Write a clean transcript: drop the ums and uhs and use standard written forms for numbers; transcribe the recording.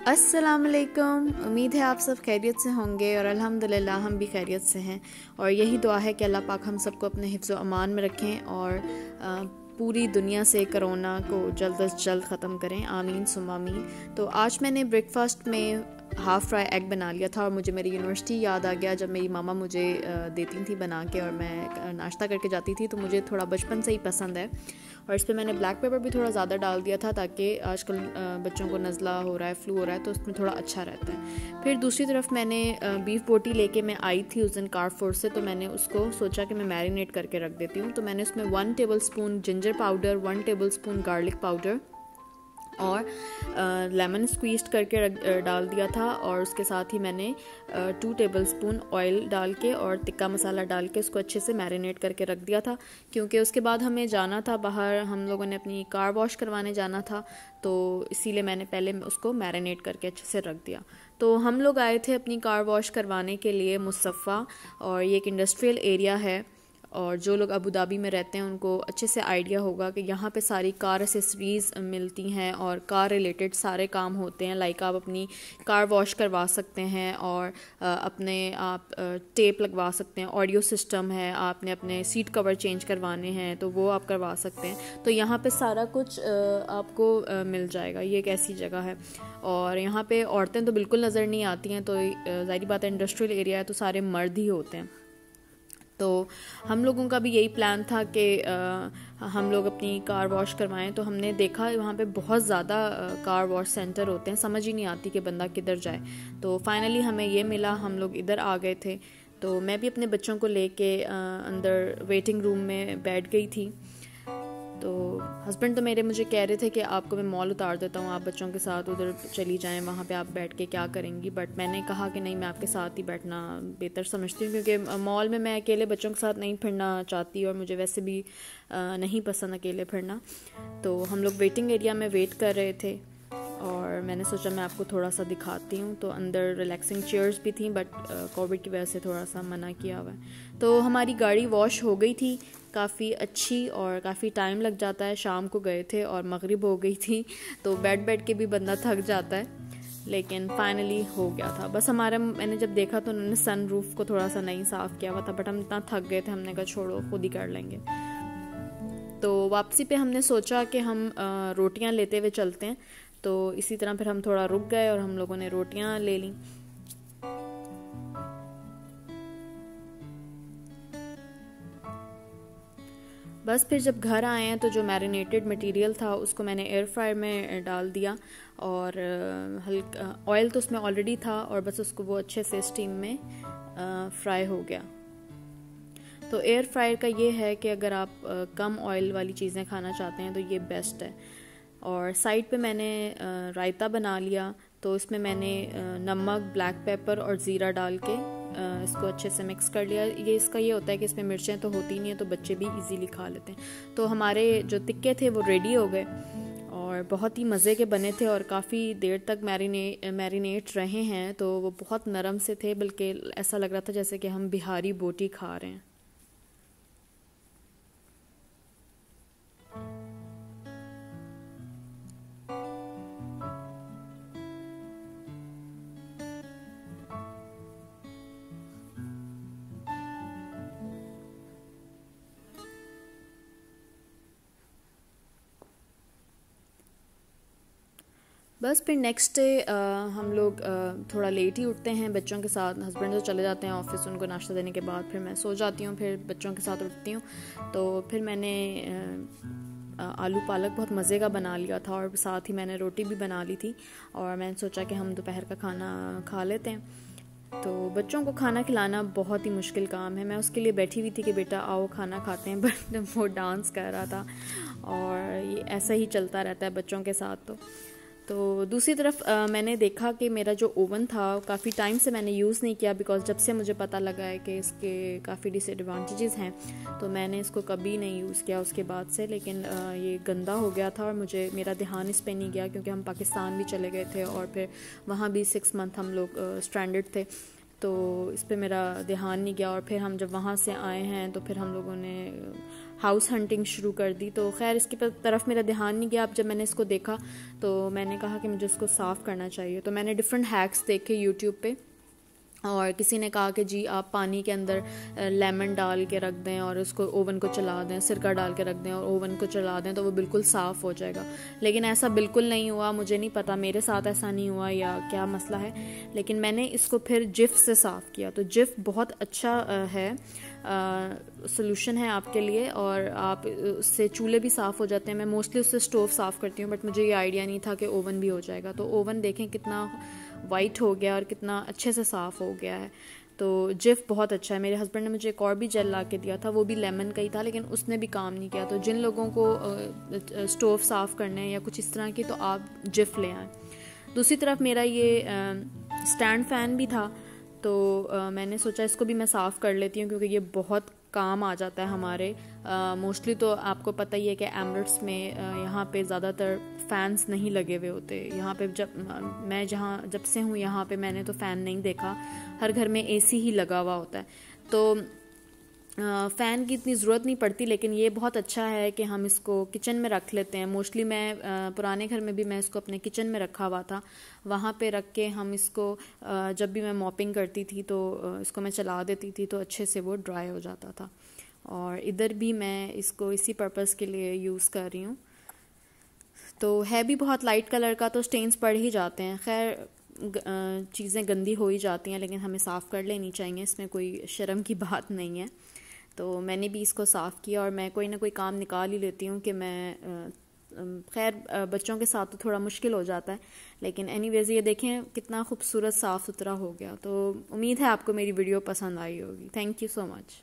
अस्सलामुअलैकुम। उम्मीद है आप सब खैरियत से होंगे और अल्हम्दुलिल्लाह हम भी खैरियत से हैं। और यही दुआ है कि अल्लाह पाक हम सबको अपने हिफ्ज़ व अमान में रखें और पूरी दुनिया से कोरोना को जल्द अज जल्द ख़त्म करें। आमीन सुम्मा आमीन। तो आज मैंने ब्रेकफास्ट में हाफ़ फ्राई एग बना लिया था और मुझे मेरी यूनिवर्सिटी याद आ गया जब मेरी मामा मुझे देती थी बना के और मैं नाश्ता करके जाती थी। तो मुझे थोड़ा बचपन से ही पसंद है और इस पर मैंने ब्लैक पेपर भी थोड़ा ज़्यादा डाल दिया था ताकि आजकल बच्चों को नज़ला हो रहा है, फ्लू हो रहा है, तो उसमें थोड़ा अच्छा रहता है। फिर दूसरी तरफ मैंने बीफ बोटी लेके मैं आई थी उस दिन कारफोर से, तो मैंने उसको सोचा कि मैं मैरिनेट करके रख देती हूँ। तो मैंने उसमें 1 tablespoon ginger powder, 1 tablespoon garlic powder और लेमन स्क्वीज़ करके डाल दिया था और उसके साथ ही मैंने 2 टेबलस्पून ऑयल डाल के और तिक्का मसाला डाल के उसको अच्छे से मैरिनेट करके रख दिया था, क्योंकि उसके बाद हमें जाना था बाहर, हम लोगों ने अपनी कार वॉश करवाने जाना था, तो इसीलिए मैंने पहले उसको मैरिनेट करके अच्छे से रख दिया। तो हम लोग आए थे अपनी कार वॉश करवाने के लिए मुस्तफ़ा, और ये एक इंडस्ट्रियल एरिया है और जो लोग अबू धाबी में रहते हैं उनको अच्छे से आइडिया होगा कि यहाँ पे सारी कार एसेसरीज़ मिलती हैं और कार रिलेटेड सारे काम होते हैं। लाइक आप अपनी कार वॉश करवा सकते हैं और अपने आप टेप लगवा सकते हैं, ऑडियो सिस्टम है, आपने अपने सीट कवर चेंज करवाने हैं तो वो आप करवा सकते हैं। तो यहाँ पे सारा कुछ आपको मिल जाएगा। ये एक ऐसी जगह है और यहाँ पे औरतें तो बिल्कुल नज़र नहीं आती हैं, तो ज़ाहिर बात है इंडस्ट्रियल एरिया है तो सारे मर्द ही होते हैं। तो हम लोगों का भी यही प्लान था कि हम लोग अपनी कार वॉश करवाएं। तो हमने देखा वहाँ पे बहुत ज़्यादा कार वॉश सेंटर होते हैं, समझ ही नहीं आती कि बंदा किधर जाए। तो फाइनली हमें ये मिला, हम लोग इधर आ गए थे। तो मैं भी अपने बच्चों को लेके अंदर वेटिंग रूम में बैठ गई थी। तो हस्बैंड तो मेरे मुझे कह रहे थे कि आपको मैं मॉल उतार देता हूँ, आप बच्चों के साथ उधर चली जाएं, वहाँ पे आप बैठ के क्या करेंगी। बट मैंने कहा कि नहीं, मैं आपके साथ ही बैठना बेहतर समझती हूँ, क्योंकि मॉल में मैं अकेले बच्चों के साथ नहीं फिरना चाहती और मुझे वैसे भी नहीं पसंद अकेले फिरना। तो हम लोग वेटिंग एरिया में वेट कर रहे थे और मैंने सोचा मैं आपको थोड़ा सा दिखाती हूँ। तो अंदर रिलैक्सिंग चेयर्स भी थी, बट कोविड की वजह से थोड़ा सा मना किया हुआ है। तो हमारी गाड़ी वॉश हो गई थी काफ़ी अच्छी और काफ़ी टाइम लग जाता है, शाम को गए थे और मगरिब हो गई थी, तो बैठ के भी बंदा थक जाता है, लेकिन फाइनली हो गया था। बस मैंने जब देखा तो उन्होंने सन रूफ को थोड़ा सा नहीं साफ़ किया हुआ था, बट हम इतना थक गए थे, हमने कहा छोड़ो खुद ही कर लेंगे। तो वापसी पे हमने सोचा कि हम रोटियां लेते हुए चलते हैं, तो इसी तरह फिर हम थोड़ा रुक गए और हम लोगों ने रोटियां ले ली। बस फिर जब घर आए हैं तो जो मैरिनेटेड मटेरियल था उसको मैंने एयर फ्रायर में डाल दिया और हल्का ऑयल तो उसमें ऑलरेडी था और बस उसको वो अच्छे से स्टीम में फ्राई हो गया। तो एयर फ्रायर का ये है कि अगर आप कम ऑयल वाली चीज़ें खाना चाहते हैं तो ये बेस्ट है। और साइड पे मैंने रायता बना लिया, तो इसमें मैंने नमक, ब्लैक पेपर और ज़ीरा डाल के इसको अच्छे से मिक्स कर लिया। इसका ये होता है कि इसमें मिर्चें तो होती नहीं है तो बच्चे भी इजीली खा लेते हैं। तो हमारे जो टिक्के थे वो रेडी हो गए और बहुत ही मज़े के बने थे और काफ़ी देर तक मैरिनेट रहे हैं, तो वो बहुत नरम से थे, बल्कि ऐसा लग रहा था जैसे कि हम बिहारी बोटी खा रहे हैं। बस फिर नेक्स्ट डे हम लोग थोड़ा लेट ही उठते हैं बच्चों के साथ। हस्बैंड तो चले जाते हैं ऑफिस, उनको नाश्ता देने के बाद फिर मैं सो जाती हूँ, फिर बच्चों के साथ उठती हूँ। तो फिर मैंने आलू पालक बहुत मज़े का बना लिया था और साथ ही मैंने रोटी भी बना ली थी और मैंने सोचा कि हम दोपहर का खाना खा लेते हैं। तो बच्चों को खाना खिलाना बहुत ही मुश्किल काम है। मैं उसके लिए बैठी हुई थी कि बेटा आओ खाना खाते हैं, बट वो डांस कर रहा था और ये ऐसा ही चलता रहता है बच्चों के साथ। तो दूसरी तरफ मैंने देखा कि मेरा जो ओवन था काफ़ी टाइम से मैंने यूज़ नहीं किया, बिकॉज़ जब से मुझे पता लगा है कि इसके काफ़ी डिसएडवांटेजेस हैं तो मैंने इसको कभी नहीं यूज़ किया उसके बाद से। लेकिन ये गंदा हो गया था और मेरा ध्यान इस पे नहीं गया, क्योंकि हम पाकिस्तान भी चले गए थे और फिर वहाँ भी 6 मंथ हम लोग स्ट्रैंडेड थे। तो इस पे मेरा ध्यान नहीं गया। और फिर हम जब वहाँ से आए हैं तो फिर हम लोगों ने हाउस हंटिंग शुरू कर दी। तो खैर इसकी तरफ मेरा ध्यान नहीं गया। अब जब मैंने इसको देखा तो मैंने कहा कि मुझे इसको साफ़ करना चाहिए। तो मैंने डिफरेंट हैक्स देखे यूट्यूब पे, और किसी ने कहा कि जी आप पानी के अंदर लेमन डाल के रख दें और उसको ओवन को चला दें, सिरका डाल के रख दें और ओवन को चला दें तो वो बिल्कुल साफ़ हो जाएगा। लेकिन ऐसा बिल्कुल नहीं हुआ। मुझे नहीं पता मेरे साथ ऐसा नहीं हुआ या क्या मसला है, लेकिन मैंने इसको फिर जिफ से साफ़ किया। तो जिफ बहुत अच्छा है, सोल्यूशन है आपके लिए, और आप उससे चूल्हे भी साफ़ हो जाते हैं। मैं मोस्टली उससे स्टोव साफ़ करती हूँ, बट मुझे ये आइडिया नहीं था कि ओवन भी हो जाएगा। तो ओवन देखें कितना वाइट हो गया और कितना अच्छे से साफ़ हो गया है। तो जिफ बहुत अच्छा है। मेरे हस्बैंड ने मुझे एक और भी जेल ला के दिया था, वो भी लेमन का ही था, लेकिन उसने भी काम नहीं किया। तो जिन लोगों को स्टोव साफ़ करने हैं या कुछ इस तरह की, तो आप जिफ ले आएँ। दूसरी तरफ मेरा ये स्टैंड फ़ैन भी था, तो मैंने सोचा इसको भी मैं साफ़ कर लेती हूँ, क्योंकि ये बहुत काम आ जाता है हमारे। मोस्टली तो आपको पता ही है कि एमिरेट्स में यहाँ पे ज़्यादातर फ़ैन्स नहीं लगे हुए होते। यहाँ पे मैं जब से हूँ यहाँ पे मैंने तो फ़ैन नहीं देखा, हर घर में एसी ही लगा हुआ होता है। तो फ़ैन की इतनी ज़रूरत नहीं पड़ती, लेकिन ये बहुत अच्छा है कि हम इसको किचन में रख लेते हैं। मोस्टली मैं पुराने घर में भी मैं इसको अपने किचन में रखा हुआ था, वहाँ पे रख के हम इसको जब भी मैं मॉपिंग करती थी तो इसको मैं चला देती थी, तो अच्छे से वो ड्राई हो जाता था। और इधर भी मैं इसको इसी पर्पज़ के लिए यूज़ कर रही हूँ। तो है भी बहुत लाइट कलर का, तो स्टेन्स पड़ ही जाते हैं। खैर चीज़ें गंदी हो ही जाती हैं, लेकिन हमें साफ़ कर लेनी चाहिए, इसमें कोई शर्म की बात नहीं है। तो मैंने भी इसको साफ़ किया, और मैं कोई ना कोई काम निकाल ही लेती हूँ कि मैं खैर बच्चों के साथ तो थोड़ा मुश्किल हो जाता है, लेकिन एनीवेज़ ये देखें कितना खूबसूरत साफ़ सुथरा हो गया। तो उम्मीद है आपको मेरी वीडियो पसंद आई होगी। Thank you so much.